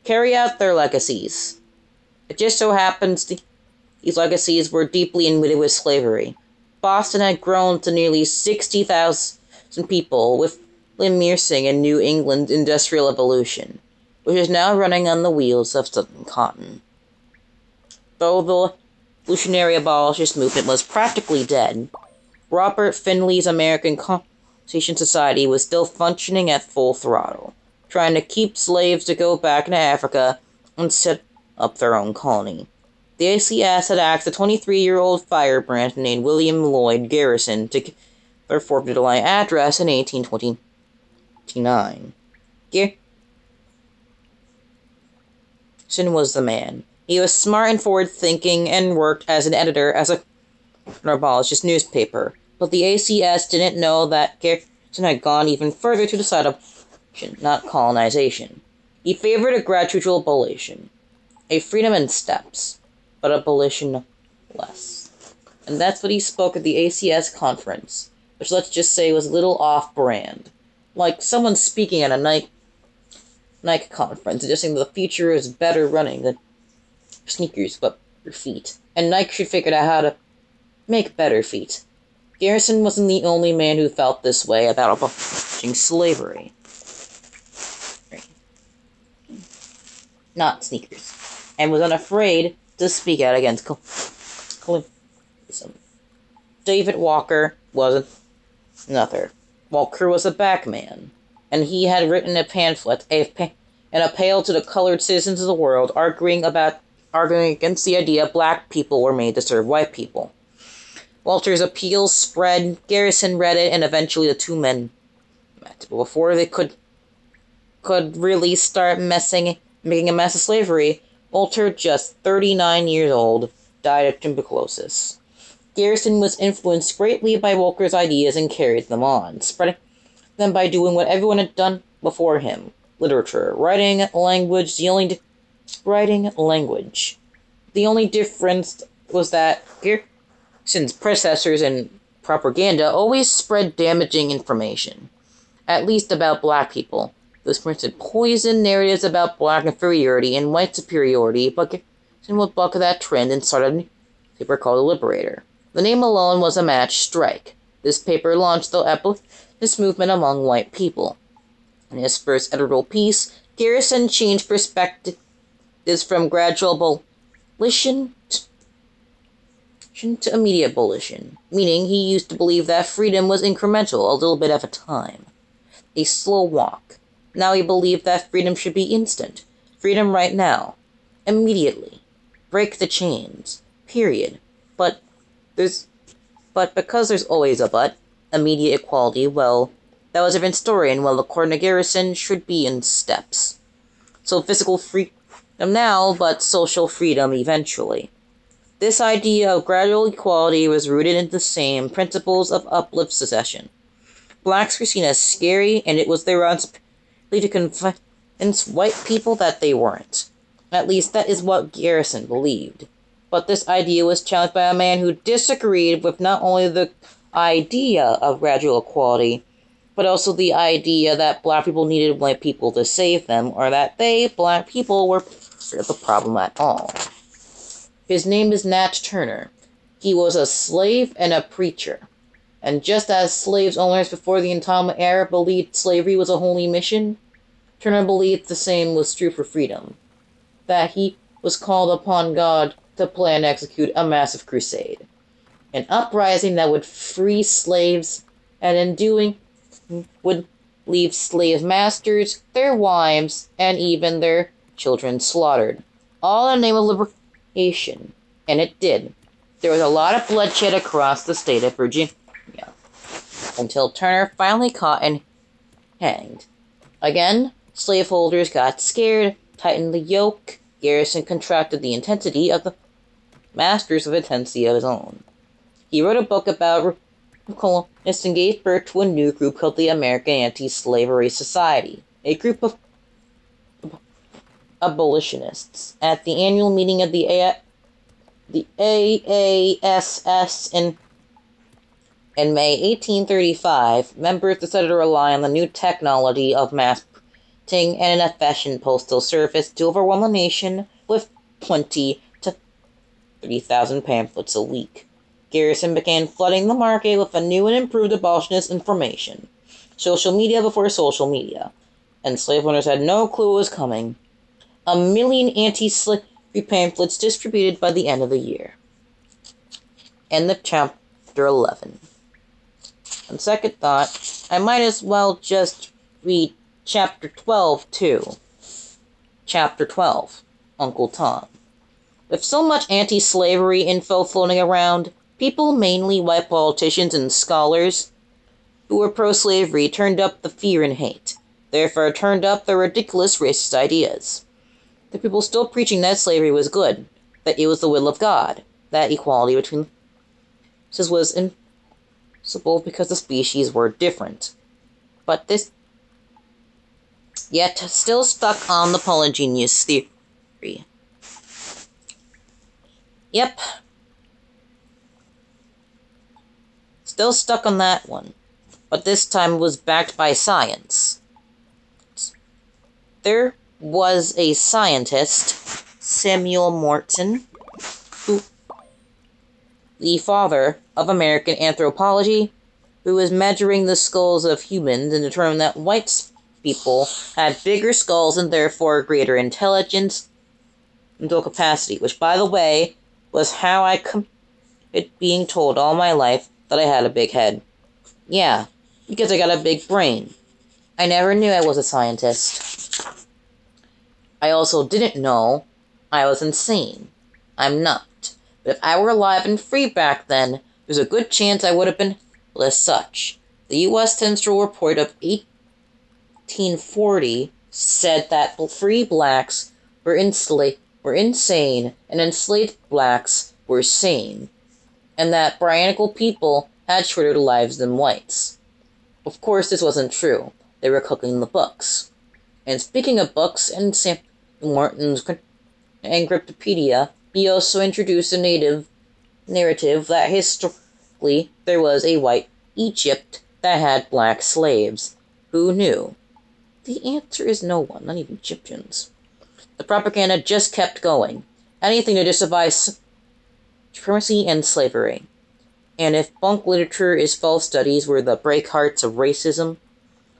carry out their legacies. It just so happens these legacies were deeply imbued with slavery. Boston had grown to nearly 60,000 people with immersing in New England's industrial evolution, which is now running on the wheels of Southern cotton. Though the revolutionary abolitionist movement was practically dead, Robert Finley's American Conservation Society was still functioning at full throttle, trying to keep slaves to go back into Africa and set up their own colony. The ACS had asked a 23-year-old firebrand named William Lloyd Garrison to give their 4th of July address in 1829. Garrison was the man. He was smart and forward-thinking and worked as an editor as a abolitionist newspaper, but the ACS didn't know that Garrison had gone even further to the side of not colonization. He favored a gradual abolition, a freedom in steps, but abolition less. And that's what he spoke at the ACS conference, which let's just say was a little off-brand. Like someone speaking at a Nike conference, suggesting that the future is better running than sneakers, but your feet. And Nike should figure out how to make better feet. Garrison wasn't the only man who felt this way about abolishing slavery. Not sneakers. And was unafraid to speak out against colonialism. David Walker was another. Walker was a black man, and he had written a pamphlet, an appeal to the colored citizens of the world, arguing against the idea black people were made to serve white people. Walter's appeals spread, Garrison read it, and eventually the two men met. But before they could really start making a mess of slavery, Walter, just 39 years old, died of tuberculosis. Garrison was influenced greatly by Walker's ideas and carried them on, spreading them by doing what everyone had done before him: literature, writing, language. The only difference was that Garrison's predecessors in propaganda always spread damaging information, at least about black people. Those printed poison narratives about black inferiority and white superiority, but Garrison would buck that trend and started a newspaper called The Liberator. The name alone was a match strike. This paper launched the abolitionist movement among white people. In his first editorial piece, Garrison changed perspectives from gradual abolition to immediate abolition, meaning he used to believe that freedom was incremental, a little bit at a time, a slow walk. Now he believed that freedom should be instant. Freedom right now. Immediately. Break the chains. Period. But because there's always a but, immediate equality, well, that was a different story, and well, according to Garrison, should be in steps. So physical freedom now, but social freedom eventually. This idea of gradual equality was rooted in the same principles of uplift secession. Blacks were seen as scary, and it was their responsibility to convince white people that they weren't. At least that is what Garrison believed. But this idea was challenged by a man who disagreed with not only the idea of gradual equality, but also the idea that black people needed white people to save them, or that they, black people, were part of the problem at all. His name is Nat Turner. He was a slave and a preacher. And just as slaves owners before the Entitlement era believed slavery was a holy mission, Turner believed the same was true for freedom. That he was called upon God to plan and execute a massive crusade. An uprising that would free slaves, and in doing would leave slave masters, their wives, and even their children slaughtered. All in the name of liberation. And it did. There was a lot of bloodshed across the state of Virginia, until Turner finally caught and hanged. Again, slaveholders got scared, tightened the yoke. Garrison contracted the intensity of the masters with intensity of his own. He wrote a book about colonists and gave birth to a new group called the American Anti-Slavery Society, a group of abolitionists. At the annual meeting of the AASS in May 1835, members decided to rely on the new technology of mass and an efficient postal service to overwhelm the nation with 20 to 30,000 pamphlets a week. Garrison began flooding the market with a new and improved abolitionist information. Social media before social media. And slave owners had no clue what was coming. 1 million anti-slavery pamphlets distributed by the end of the year. End of chapter 11. On second thought, I might as well just read chapter 12 too. Chapter 12, Uncle Tom. With so much anti-slavery info floating around, people, mainly white politicians and scholars, who were pro-slavery turned up the fear and hate, therefore turned up the ridiculous racist ideas. The people still preaching that slavery was good, that it was the will of God, that equality between races was impossible because the species were different. But this yet still stuck on the polygenius theory. Yep. Still stuck on that one. But this time it was backed by science. There was a scientist, Samuel Morton, who, the father of American anthropology, who was measuring the skulls of humans and determined that white people had bigger skulls and therefore greater intelligence and mental capacity, which, by the way, was how I committed being told all my life that I had a big head. Yeah, because I got a big brain. I never knew I was a scientist. I also didn't know I was insane. I'm not. But if I were alive and free back then, there's a good chance I would have been as such. The U.S. Census Report of 1840 said that free blacks were insane and enslaved blacks were sane, and that Brianical people had shorter lives than whites. Of course, this wasn't true. They were cooking the books. And speaking of books and Sam Martin's Encyclopedia, he also introduced a narrative that historically there was a white Egypt that had black slaves. Who knew? The answer is no one, not even Egyptians. The propaganda just kept going. Anything to justify supremacy and slavery. And if bunk literature is false studies were the breakhearts of racism,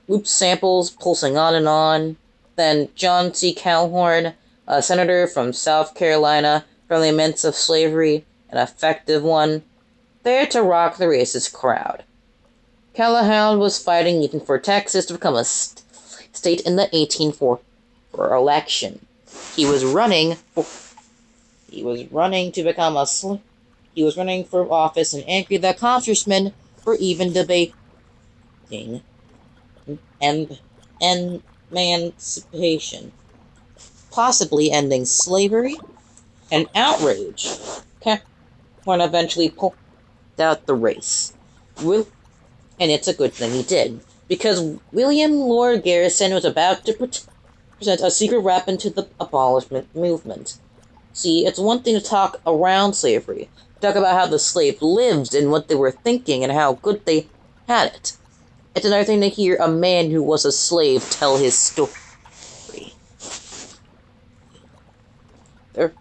loop samples pulsing on and on, then John C. Calhoun, a senator from South Carolina, from the immense of slavery, an effective one, there to rock the racist crowd. Calhoun was fighting even for Texas to become a state in the 1844 election. He was running for office and angry that congressmen were even debating emancipation, possibly ending slavery, and outrage. Calhoun eventually pulled out the race. And it's a good thing he did, because William Lord Garrison was about to present a secret weapon to the abolishment movement. See, it's one thing to talk around slavery, talk about how the slave lived and what they were thinking and how good they had it. It's another thing to hear a man who was a slave tell his story. There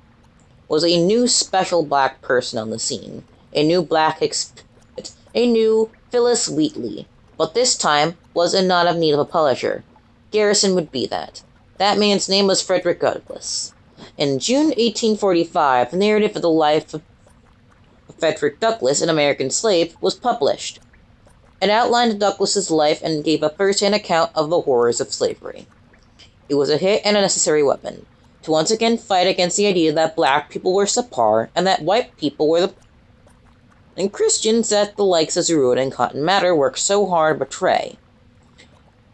was a new special black person on the scene, a new black a new Phyllis Wheatley, but this time was not of need of a publisher. Garrison would be that. That man's name was Frederick Douglass. In June 1845, the narrative of the life of Frederick Douglass, an American slave, was published. It outlined Douglass's life and gave a first-hand account of the horrors of slavery. It was a hit and a necessary weapon, to once again fight against the idea that black people were subpar and that white people were the and Christians that the likes of Zeruiah and Cotton Mather worked so hard to betray.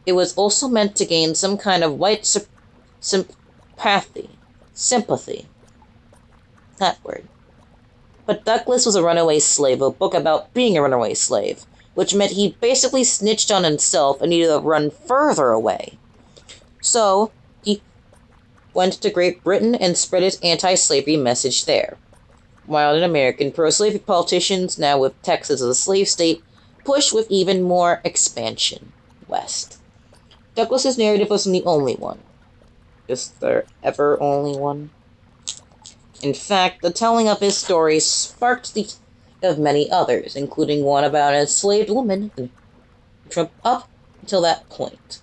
It was also meant to gain some kind of white sympathy. That word. But Douglass was a runaway slave, a book about being a runaway slave, which meant he basically snitched on himself and needed to run further away. So, he went to Great Britain and spread his anti-slavery message there. While in American pro-slavery politicians, now with Texas as a slave state, pushed with even more expansion west. Douglas's narrative wasn't the only one. Just the ever only one. In fact, the telling of his story sparked the of many others, including one about an enslaved woman in Trump. Up until that point,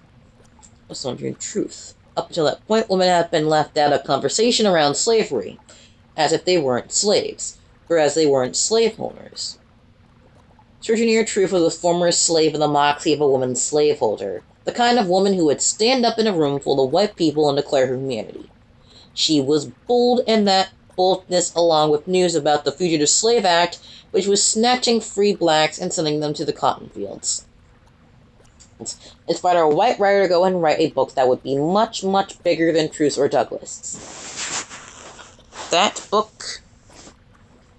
was wondering truth. Up until that point, women have been left out of conversation around slavery, as if they weren't slaves, or as they weren't slave owners. Virginia Truth was a former slave in the moxie of a woman slaveholder, the kind of woman who would stand up in a room full of white people and declare her humanity. She was bold, and that boldness, along with news about the Fugitive Slave Act, which was snatching free blacks and sending them to the cotton fields, inspired a white writer to go and write a book that would be much, much bigger than Truth or Douglas. That book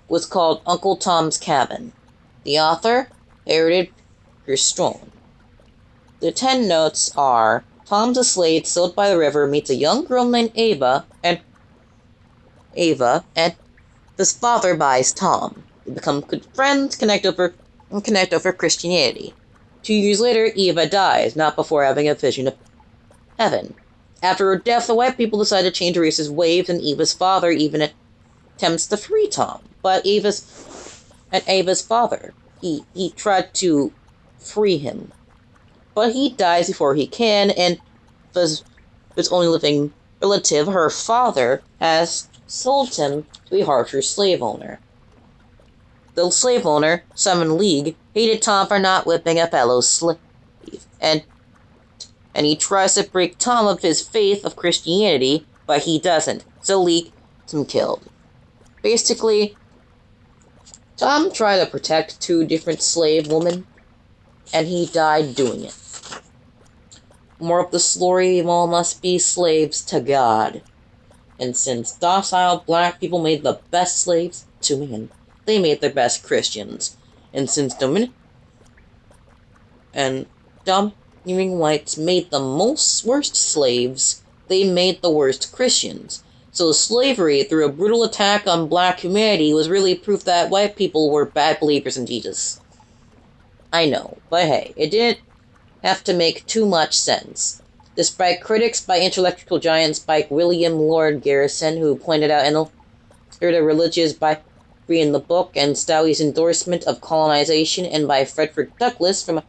was called Uncle Tom's Cabin. The author, Harriet Stone. The 10 notes are: Tom's a slave sold by the river, meets a young girl named Ava, and his father buys Tom. They become good friends, connect over Christianity. 2 years later, Eva dies, not before having a vision of heaven. After her death, the white people decide to change racist waves, and Eva's father even attempts to free Tom. But Ava's father, he tried to free him, but he dies before he can, and his only living relative, her father, has sold him to a harsher slave owner. The slave owner, Simon League, hated Tom for not whipping a fellow slave, and he tries to break Tom of his faith of Christianity, but he doesn't, so League gets him killed. Basically, Tom tried to protect 2 different slave women, and he died doing it. More of the story, all must be slaves to God. And since docile black people made the best slaves to men, they made the best Christians. And since domineering whites made the worst slaves, they made the worst Christians. So slavery, through a brutal attack on black humanity, was really proof that white people were bad believers in Jesus. I know, but hey, it didn't have to make too much sense. Despite critics by intellectual giants like William Lord Garrison, who pointed out in the religious by reading the book, and Stowey's endorsement of colonization, and by Frederick Douglass from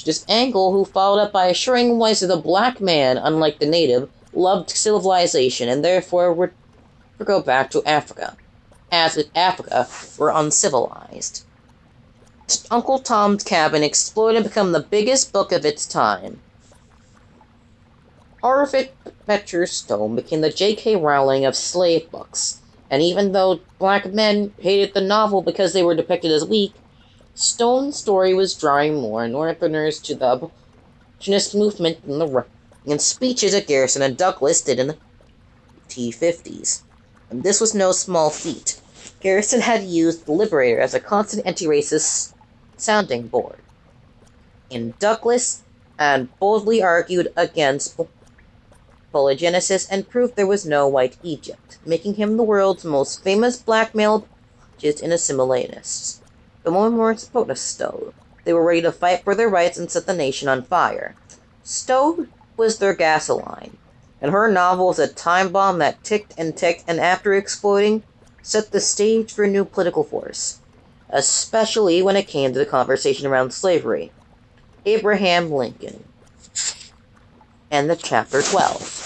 this angle, who followed up by assuring whites that the black man, unlike the native, loved civilization, and therefore would go back to Africa, as if Africa were uncivilized. Uncle Tom's Cabin exploded and became the biggest book of its time. Harriet Beecher Stowe became the J.K. Rowling of slave books, and even though black men hated the novel because they were depicted as weak, Stone's story was drawing more Northerners to the abolitionist movement in speeches that Garrison and Douglas did in the T-50s. And this was no small feat. Garrison had used the Liberator as a constant anti-racist sounding board. And Douglas boldly argued against polygenesis and proved there was no white Egypt, making him the world's most famous black male apologist and assimilationist. The women weren't supposed to Stowe. They were ready to fight for their rights and set the nation on fire. Stowe was their gasoline, and her novel was a time bomb that ticked, and after exploding, set the stage for a new political force, especially when it came to the conversation around slavery. Abraham Lincoln. And the chapter 12.